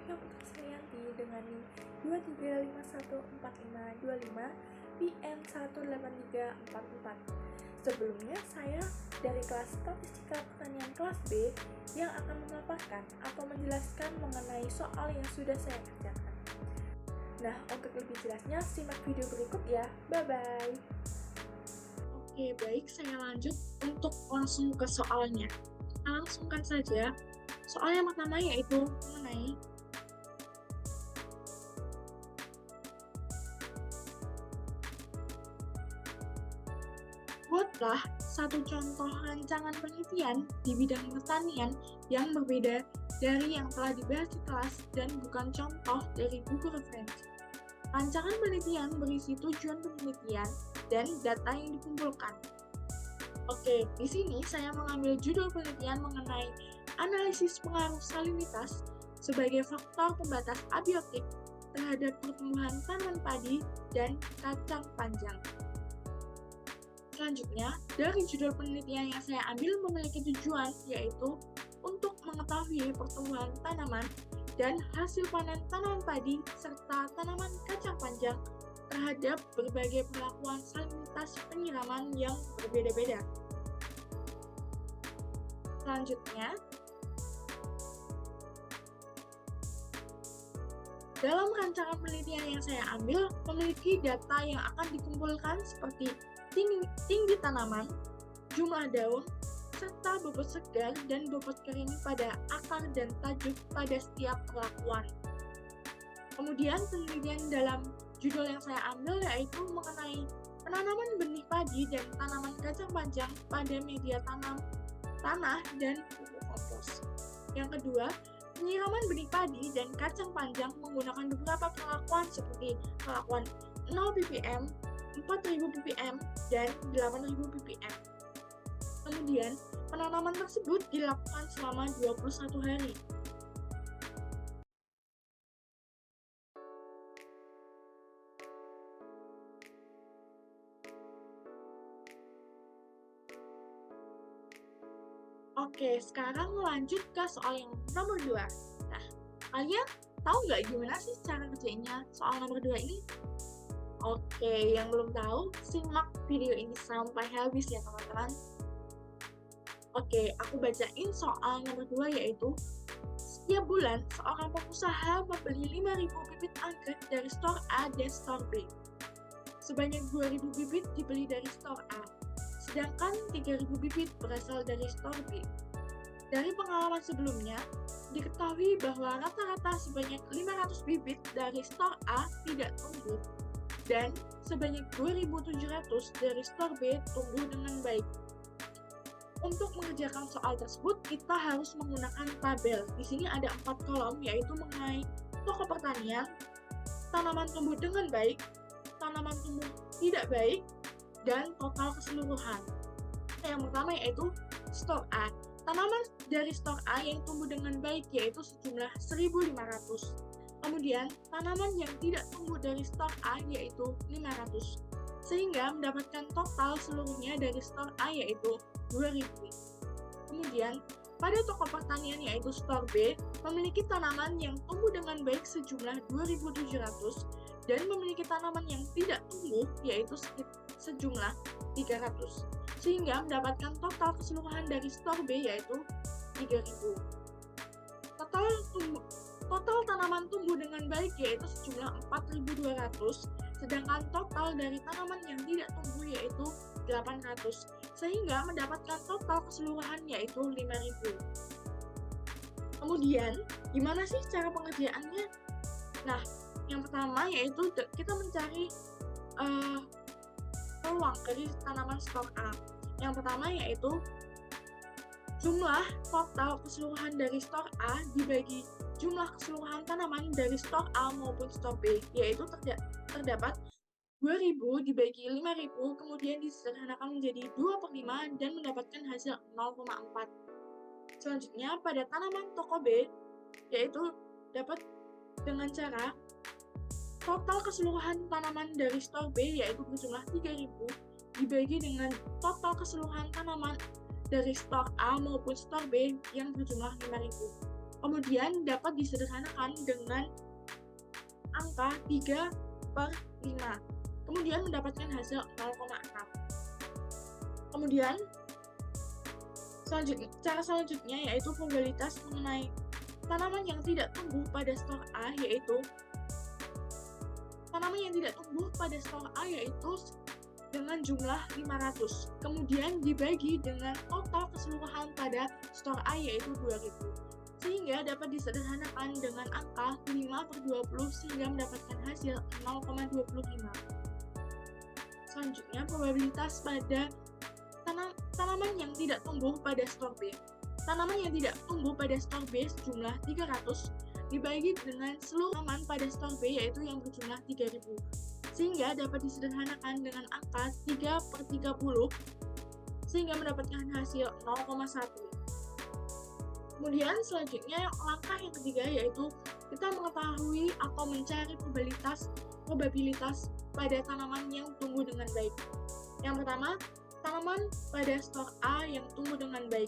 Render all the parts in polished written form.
yang Triyanti dengan NIM 23514525 PN18344. Sebelumnya, saya dari kelas Statistika Pertanian kelas B yang akan memaparkan atau menjelaskan mengenai soal yang sudah saya kerjakan. Nah, untuk lebih jelasnya, simak video berikut ya. Bye-bye. Oke, baik, saya lanjut untuk langsung ke soalnya. Kita langsungkan saja. Soal yang pertama yaitu mengenai buatlah satu contoh rancangan penelitian di bidang pertanian yang berbeda dari yang telah dibahas di kelas dan bukan contoh dari buku referensi. Rancangan penelitian berisi tujuan penelitian dan data yang dikumpulkan. Oke, di sini saya mengambil judul penelitian mengenai analisis pengaruh salinitas sebagai faktor pembatas abiotik terhadap pertumbuhan tanaman padi dan kacang panjang. Selanjutnya, dari judul penelitian yang saya ambil memiliki tujuan yaitu untuk mengetahui pertumbuhan tanaman dan hasil panen tanaman padi serta tanaman kacang panjang terhadap berbagai perlakuan salinitas penyiraman yang berbeda-beda. Selanjutnya, dalam rancangan penelitian yang saya ambil memiliki data yang akan dikumpulkan seperti tinggi tanaman, jumlah daun, serta bobot segar dan bobot kering pada akar dan tajuk pada setiap perlakuan. Kemudian penelitian dalam judul yang saya ambil yaitu mengenai penanaman benih padi dan tanaman kacang panjang pada media tanah dan pupuk kompos. Yang kedua, penyiraman benih padi dan kacang panjang menggunakan beberapa perlakuan seperti perlakuan 0 ppm, 4000 ppm, dan 8000 ppm. Kemudian, penanaman tersebut dilakukan selama 21 hari. Oke, sekarang lanjut ke soal yang nomor 2. Nah, kalian tahu nggak gimana sih cara kerjanya soal nomor 2 ini? Oke, yang belum tahu, simak video ini sampai habis ya teman-teman. Oke, aku bacain soal nomor 2 yaitu setiap bulan seorang pengusaha membeli 5.000 bibit anggrek dari store A dan store B. Sebanyak 2.000 bibit dibeli dari store A, sedangkan 3.000 bibit berasal dari store B. Dari pengalaman sebelumnya, diketahui bahwa rata-rata sebanyak 500 bibit dari store A tidak tumbuh, dan sebanyak 2.700 dari store B tumbuh dengan baik. Untuk mengerjakan soal tersebut, kita harus menggunakan tabel. Di sini ada 4 kolom, yaitu mengenai toko pertanian, tanaman tumbuh dengan baik, tanaman tumbuh tidak baik, dan total keseluruhan. Yang pertama yaitu store A. Tanaman dari store A yang tumbuh dengan baik yaitu sejumlah 1.500. Kemudian, tanaman yang tidak tumbuh dari store A yaitu 500. Sehingga mendapatkan total seluruhnya dari store A yaitu 2.000. Kemudian, pada toko pertanian yaitu store B, memiliki tanaman yang tumbuh dengan baik sejumlah 2.700 dan memiliki tanaman yang tidak tumbuh yaitu sejumlah 300. Sehingga mendapatkan total keseluruhan dari store B yaitu 3.000. Total tanaman tumbuh dengan baik yaitu sejumlah 4.200, sedangkan total dari tanaman yang tidak tumbuh yaitu 800, sehingga mendapatkan total keseluruhan yaitu 5.000. Kemudian, gimana sih cara pengerjaannya? Nah, yang pertama yaitu kita mencari peluang dari tanaman store A. Yang pertama yaitu jumlah total keseluruhan dari store A dibagi jumlah keseluruhan tanaman dari store A maupun store B, yaitu terdapat 2.000 dibagi 5.000, kemudian disederhanakan menjadi 2/5 dan mendapatkan hasil 0,4. Selanjutnya, pada tanaman toko B, yaitu dapat dengan cara total keseluruhan tanaman dari store B, yaitu berjumlah 3.000, dibagi dengan total keseluruhan tanaman dari store A maupun store B yang berjumlah 5.000. Kemudian dapat disederhanakan dengan angka 3/5. Kemudian mendapatkan hasil 0,6. Kemudian cara selanjutnya yaitu probabilitas mengenai tanaman yang tidak tumbuh pada stor A yaitu dengan jumlah 500. Kemudian dibagi dengan total keseluruhan pada stor A yaitu 2000. Sehingga dapat disederhanakan dengan angka 5/20 sehingga mendapatkan hasil 0,25. Selanjutnya, probabilitas pada tanaman yang tidak tumbuh pada stor B. Tanaman yang tidak tumbuh pada stor B sejumlah 300 dibagi dengan seluruh tanaman pada stor B yaitu yang berjumlah 3000. Sehingga dapat disederhanakan dengan angka 3/30 sehingga mendapatkan hasil 0,1. Kemudian selanjutnya langkah yang ketiga yaitu kita mengetahui atau mencari probabilitas pada tanaman yang tumbuh dengan baik. Yang pertama, tanaman pada stor A yang tumbuh dengan baik.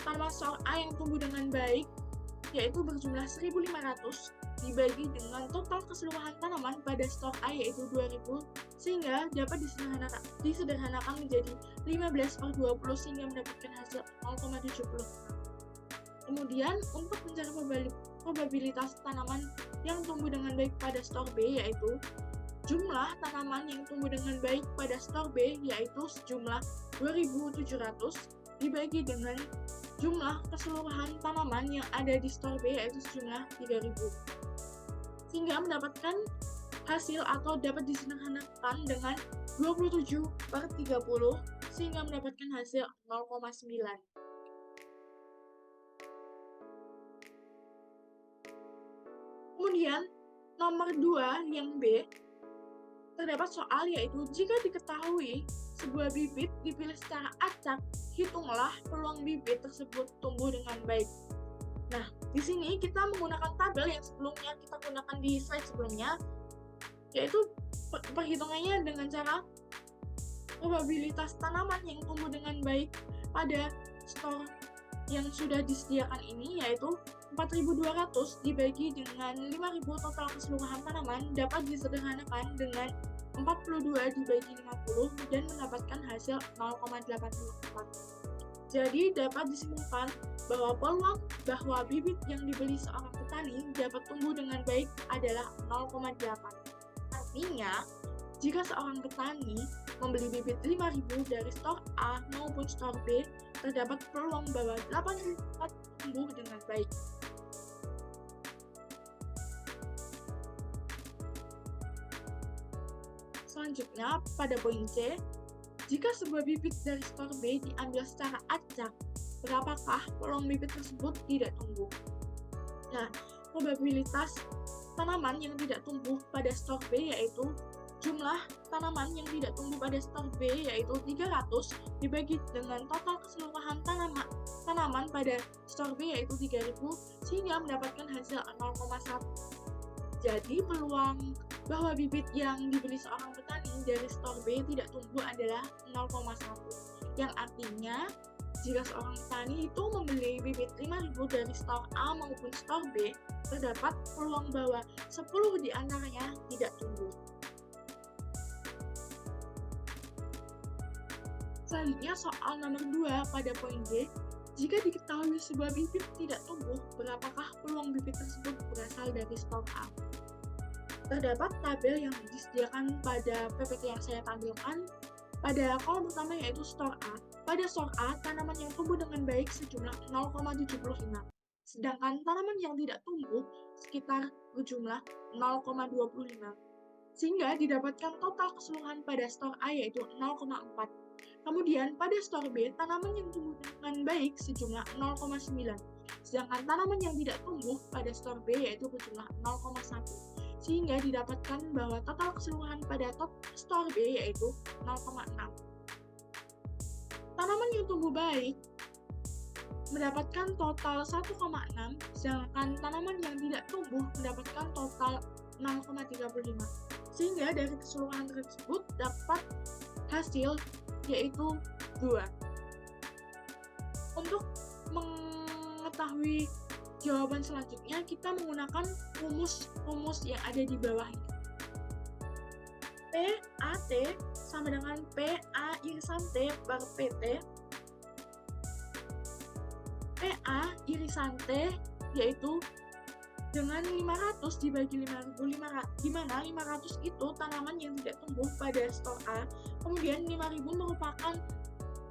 Tanaman stor A yang tumbuh dengan baik yaitu berjumlah 1500 dibagi dengan total keseluruhan tanaman pada stor A yaitu 2000 sehingga dapat disederhanakan menjadi 15/20 sehingga mendapatkan hasil 0,70. Kemudian untuk mencari probabilitas tanaman yang tumbuh dengan baik pada stor B yaitu jumlah tanaman yang tumbuh dengan baik pada stor B yaitu sejumlah 2700 dibagi dengan jumlah keseluruhan tanaman yang ada di stor B yaitu sejumlah 3000. Sehingga mendapatkan hasil atau dapat disederhanakan dengan 27/30 sehingga mendapatkan hasil 0,9. Kemudian, nomor 2 yang B, terdapat soal yaitu jika diketahui sebuah bibit dipilih secara acak, hitunglah peluang bibit tersebut tumbuh dengan baik. Nah, di sini kita menggunakan tabel yang sebelumnya kita gunakan di slide sebelumnya, yaitu perhitungannya dengan cara probabilitas tanaman yang tumbuh dengan baik pada stor yang sudah disediakan ini yaitu 4200 dibagi dengan 5000 total keseluruhan tanaman dapat disederhanakan dengan 42 dibagi 50 dan mendapatkan hasil 0,84. Jadi dapat disimpulkan bahwa peluang bahwa bibit yang dibeli seorang petani dapat tumbuh dengan baik adalah 0,8. Artinya, jika seorang petani membeli bibit 5000 dari stor A maupun stor B, terdapat peluang bahwa 8 tumbuh dengan baik. Selanjutnya, pada poin C, jika sebuah bibit dari stor B diambil secara acak, berapakah peluang bibit tersebut tidak tumbuh? Nah, probabilitas tanaman yang tidak tumbuh pada stor B yaitu jumlah tanaman yang tidak tumbuh pada stor B yaitu 300 dibagi dengan total keseluruhan tanaman pada stor B yaitu 3000 sehingga mendapatkan hasil 0,1. Jadi peluang bahwa bibit yang dibeli seorang petani dari stor B tidak tumbuh adalah 0,1. Yang artinya jika seorang petani itu membeli bibit 5000 dari stor A maupun stor B, terdapat peluang bahwa 10 di antaranya tidak tumbuh. Selanjutnya soal nomor 2 pada poin D, jika diketahui sebuah bibit tidak tumbuh, berapakah peluang bibit tersebut berasal dari stor A? Terdapat tabel yang disediakan pada PPT yang saya tampilkan. Pada kolom pertama yaitu stor A. Pada stor A, tanaman yang tumbuh dengan baik sejumlah 0,75. Sedangkan tanaman yang tidak tumbuh sekitar berjumlah 0,25. Sehingga didapatkan total keseluruhan pada stor A yaitu 0,4. Kemudian pada stor B, tanaman yang tumbuh dengan baik sejumlah 0,9. Sedangkan tanaman yang tidak tumbuh pada stor B yaitu berjumlah 0,1. Sehingga didapatkan bahwa total keseluruhan pada stor B yaitu 0,6. Tanaman yang tumbuh baik mendapatkan total 1,6, sedangkan tanaman yang tidak tumbuh mendapatkan total 0,35. Sehingga dari keseluruhan tersebut dapat hasil yaitu 2. Untuk mengetahui jawaban selanjutnya kita menggunakan rumus yang ada di bawah ini. PAT sama dengan PA irisan T per PT. PA irisan T yaitu dengan 500 dibagi 5.000, di mana 500 itu tanaman yang tidak tumbuh pada stor A, kemudian 5.000 merupakan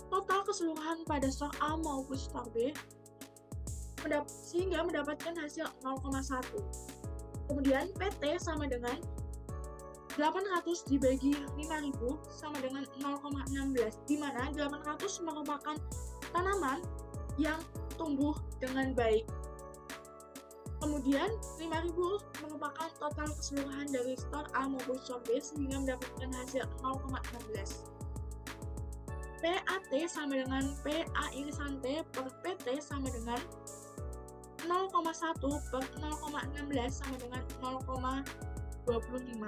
total keseluruhan pada stor A maupun stor B, sehingga mendapatkan hasil 0,1. Kemudian PT sama dengan 800 dibagi 5.000 sama dengan 0,16, di mana 800 merupakan tanaman yang tumbuh dengan baik. Kemudian 5.000 merupakan total keseluruhan dari stor A maupun stor B sehingga mendapatkan hasil 0,16. PAT sama dengan PA irisan T per PT sama dengan 0,1 per 0,16 sama dengan 0,25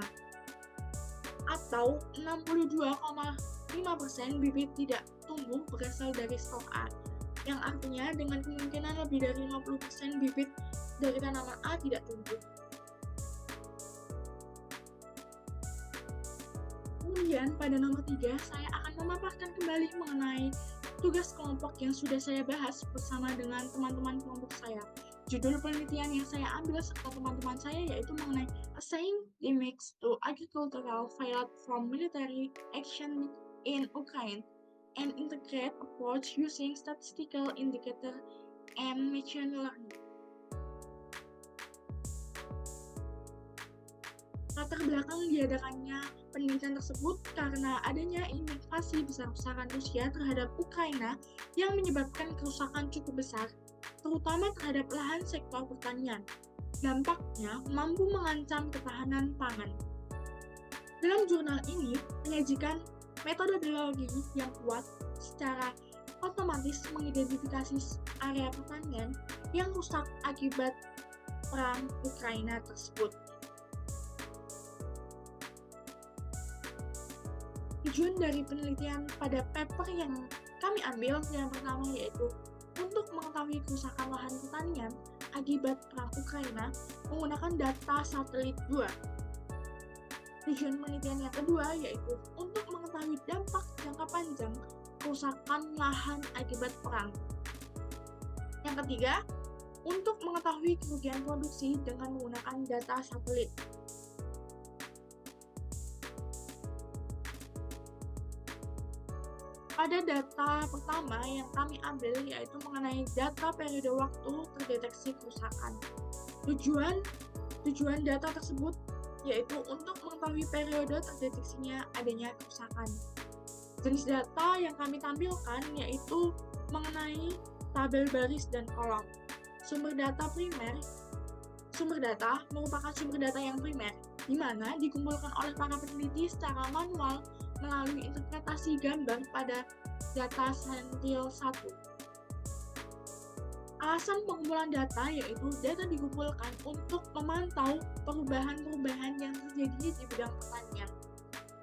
atau 62,5% bibit tidak tumbuh berasal dari stor A, yang artinya dengan kemungkinan lebih dari 50% bibit dari tanaman A tidak tumbuh. Kemudian pada nomor 3, saya akan memaparkan kembali mengenai tugas kelompok yang sudah saya bahas bersama dengan teman-teman kelompok saya. Judul penelitian yang saya ambil serta teman-teman saya yaitu mengenai Assessing the Mix to Agricultural Failed from Military Action in Ukraine, an Integrated Approach Using Statistical Indicator and Machine Learning. Latar belakang diadakannya penelitian tersebut karena adanya invasi besar-besaran Rusia terhadap Ukraina yang menyebabkan kerusakan cukup besar, terutama terhadap lahan sektor pertanian. Dampaknya mampu mengancam ketahanan pangan. Dalam jurnal ini menyajikan metodologi yang kuat secara otomatis mengidentifikasi area pertanian yang rusak akibat perang Ukraina tersebut. Tujuan dari penelitian pada paper yang kami ambil yang pertama yaitu untuk mengetahui kerusakan lahan pertanian akibat perang Ukraina menggunakan data satelit 2. Tujuan penelitian yang kedua yaitu untuk mengetahui dampak jangka panjang kerusakan lahan akibat perang. Yang ketiga, untuk mengetahui kerugian produksi dengan menggunakan data satelit. Pada data pertama yang kami ambil yaitu mengenai data periode waktu terdeteksi kerusakan. Tujuan data tersebut yaitu untuk mengetahui periode terdeteksinya adanya kerusakan. Jenis data yang kami tampilkan yaitu mengenai tabel baris dan kolom. Sumber data merupakan sumber data yang primer, di mana dikumpulkan oleh para peneliti secara manual melalui interpretasi gambar pada data sentinel 1. Alasan pengumpulan data yaitu data dikumpulkan untuk memantau perubahan-perubahan yang terjadi di bidang pertanian.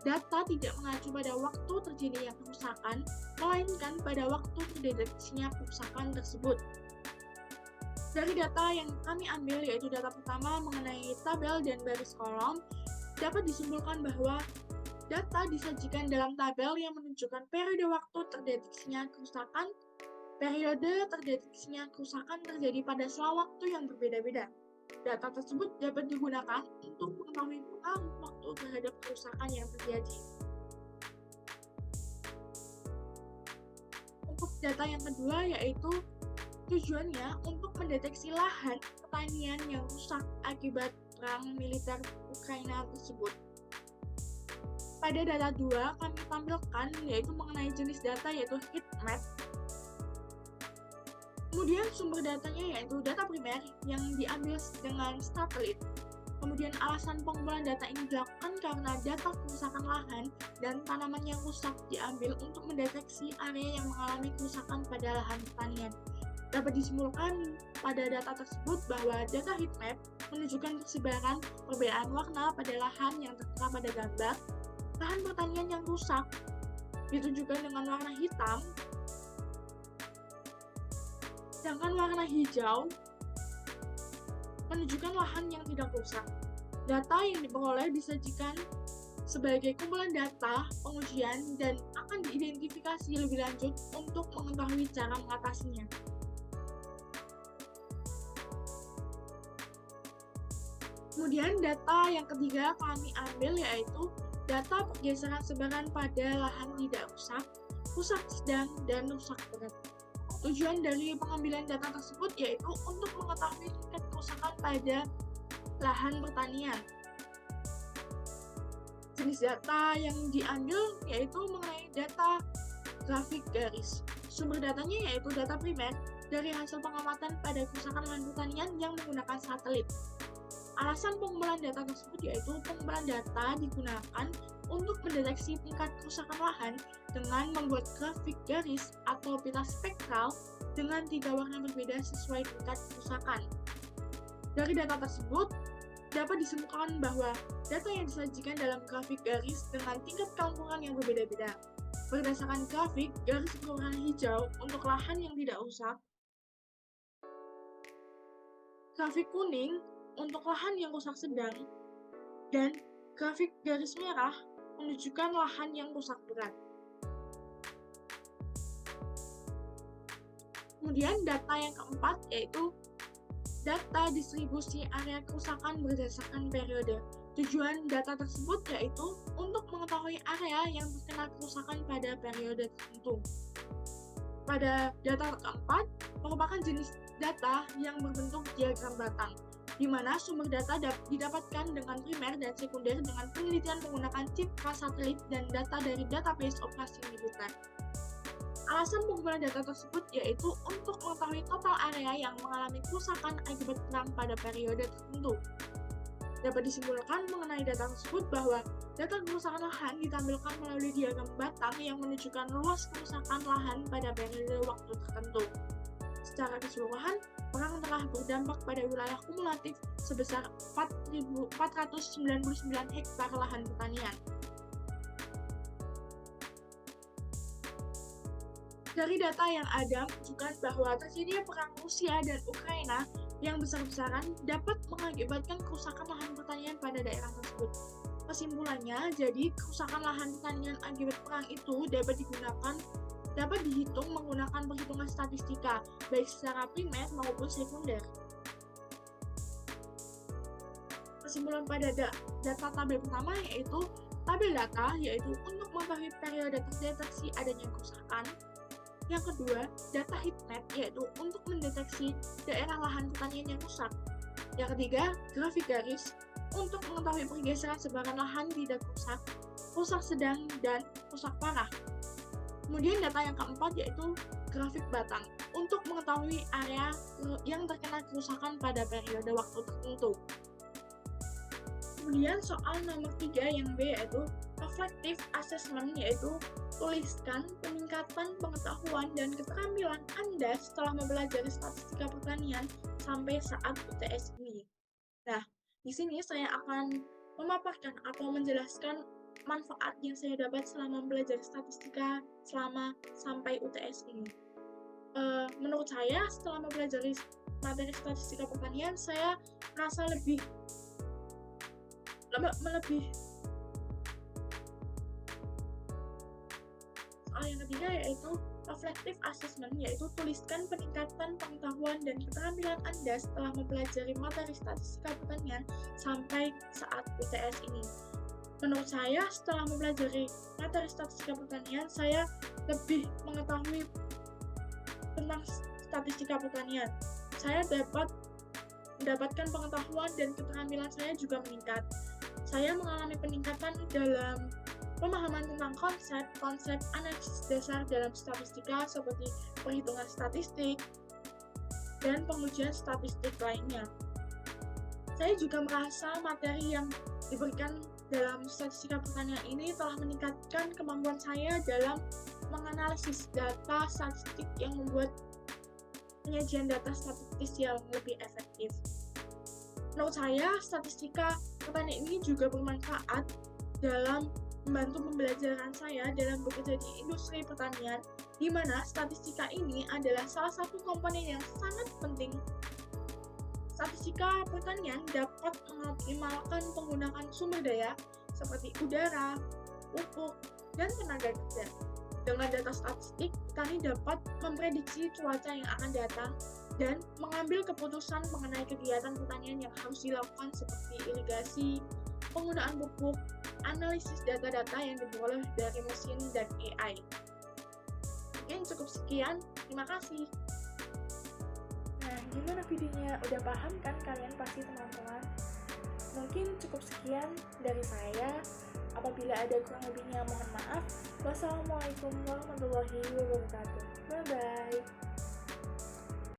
Data tidak mengacu pada waktu terjadinya kerusakan, melainkan pada waktu terdeteksinya kerusakan tersebut. Dari data yang kami ambil yaitu data pertama mengenai tabel dan baris kolom, dapat disimpulkan bahwa data disajikan dalam tabel yang menunjukkan periode waktu terdeteksinya kerusakan. Periode terdeteksinya kerusakan terjadi pada sela waktu yang berbeda-beda. Data tersebut dapat digunakan untuk mengetahui pengaruh waktu terhadap kerusakan yang terjadi. Untuk data yang kedua yaitu tujuannya untuk mendeteksi lahan pertanian yang rusak akibat perang militer Ukraina tersebut. Pada data 2 kami tampilkan yaitu mengenai jenis data yaitu heat map. Kemudian sumber datanya yaitu data primer yang diambil dengan satelit. Kemudian alasan pengumpulan data ini dilakukan karena data kerusakan lahan dan tanaman yang rusak diambil untuk mendeteksi area yang mengalami kerusakan pada lahan pertanian. Dapat disimpulkan pada data tersebut bahwa data heat map menunjukkan persebaran perbedaan warna pada lahan yang tertera pada gambar. Lahan pertanian yang rusak ditunjukkan dengan warna hitam, sedangkan warna hijau menunjukkan lahan yang tidak rusak. Data yang diperoleh disajikan sebagai kumpulan data pengujian dan akan diidentifikasi lebih lanjut untuk mengetahui cara mengatasinya. Kemudian data yang ketiga kami ambil yaitu data pergeseran sebaran pada lahan tidak rusak, rusak sedang, dan rusak berat. Tujuan dari pengambilan data tersebut yaitu untuk mengetahui tingkat kerusakan pada lahan pertanian. Jenis data yang diambil yaitu mengenai data grafik garis. Sumber datanya yaitu data primer dari hasil pengamatan pada kerusakan lahan pertanian yang menggunakan satelit. Alasan pengumpulan data tersebut yaitu pengumpulan data digunakan untuk mendeteksi tingkat kerusakan lahan dengan membuat grafik garis atau pita spektral dengan 3 warna berbeda sesuai tingkat kerusakan. Dari data tersebut, dapat disimpulkan bahwa data yang disajikan dalam grafik garis dengan tingkat kelemburan yang berbeda-beda. Berdasarkan grafik, garis berwarna hijau untuk lahan yang tidak rusak, grafik kuning untuk lahan yang rusak sedang, dan grafik garis merah menunjukkan lahan yang rusak berat. Kemudian data yang keempat yaitu data distribusi area kerusakan berdasarkan periode. Tujuan data tersebut yaitu untuk mengetahui area yang terkena kerusakan pada periode tertentu. Pada data keempat merupakan jenis data yang berbentuk diagram batang, di mana sumber data didapatkan dengan primer dan sekunder dengan penelitian menggunakan citra satelit dan data dari database operasi militer. Alasan pengumpulan data tersebut yaitu untuk mengetahui total area yang mengalami kerusakan akibat perang pada periode tertentu. Dapat disimpulkan mengenai data tersebut bahwa data kerusakan lahan ditampilkan melalui diagram batang yang menunjukkan luas kerusakan lahan pada periode waktu tertentu. Secara keseluruhan, perang telah berdampak pada wilayah kumulatif sebesar 4.499 hektar lahan pertanian. Dari data yang ada menunjukkan bahwa terjadinya perang Rusia dan Ukraina yang besar-besaran dapat mengakibatkan kerusakan lahan pertanian pada daerah tersebut. Kesimpulannya, jadi kerusakan lahan pertanian akibat perang itu dapat dihitung menggunakan perhitungan statistika, baik secara primer maupun sekunder. Kesimpulan pada data tabel pertama yaitu tabel data, yaitu untuk mengetahui periode terdeteksi adanya kerusakan. Yang kedua, data heatmap, yaitu untuk mendeteksi daerah lahan pertanian yang rusak. Yang ketiga, grafik garis, untuk mengetahui pergeseran sebaran lahan tidak rusak, rusak sedang, dan rusak parah. Kemudian data yang keempat yaitu grafik batang, untuk mengetahui area yang terkena kerusakan pada periode waktu tertentu. Kemudian soal nomor 3 yang B yaitu reflective assessment, yaitu tuliskan peningkatan pengetahuan dan keterampilan Anda setelah mempelajari statistika pertanian sampai saat UTS ini. Nah, di sini saya akan memaparkan atau menjelaskan manfaat yang saya dapat selama mempelajari statistika sampai UTS ini. Menurut saya, setelah mempelajari materi statistika pertanian, saya merasa lebih soal yang ketiga yaitu reflective assessment, yaitu tuliskan peningkatan pengetahuan dan keterampilan Anda setelah mempelajari materi statistika pertanian sampai saat UTS ini. Menurut saya, setelah mempelajari materi statistika pertanian, saya lebih mengetahui tentang statistika pertanian. Saya dapat mendapatkan pengetahuan dan keterampilan saya juga meningkat. Saya mengalami peningkatan dalam pemahaman tentang konsep analisis dasar dalam statistika seperti perhitungan statistik dan pengujian statistik lainnya. Saya juga merasa materi yang diberikan dalam statistika pertanian ini telah meningkatkan kemampuan saya dalam menganalisis data statistik yang membuat penyajian data statistik yang lebih efektif. Menurut saya, statistika pertanian ini juga bermanfaat dalam membantu pembelajaran saya dalam bekerja di industri pertanian, di mana statistika ini adalah salah satu komponen yang sangat Statistika pertanian dapat mengoptimalkan penggunaan sumber daya seperti udara, pupuk, dan tenaga kerja. Dengan data statistik, petani dapat memprediksi cuaca yang akan datang dan mengambil keputusan mengenai kegiatan pertanian yang harus dilakukan seperti irigasi, penggunaan pupuk, analisis data-data yang diperoleh dari mesin dan AI. Mungkin cukup sekian, terima kasih. Nah, gimana videonya? Udah paham kan kalian pasti teman-teman? Mungkin cukup sekian dari saya. Apabila ada kurang lebihnya mohon maaf. Wassalamualaikum warahmatullahi wabarakatuh. Bye-bye.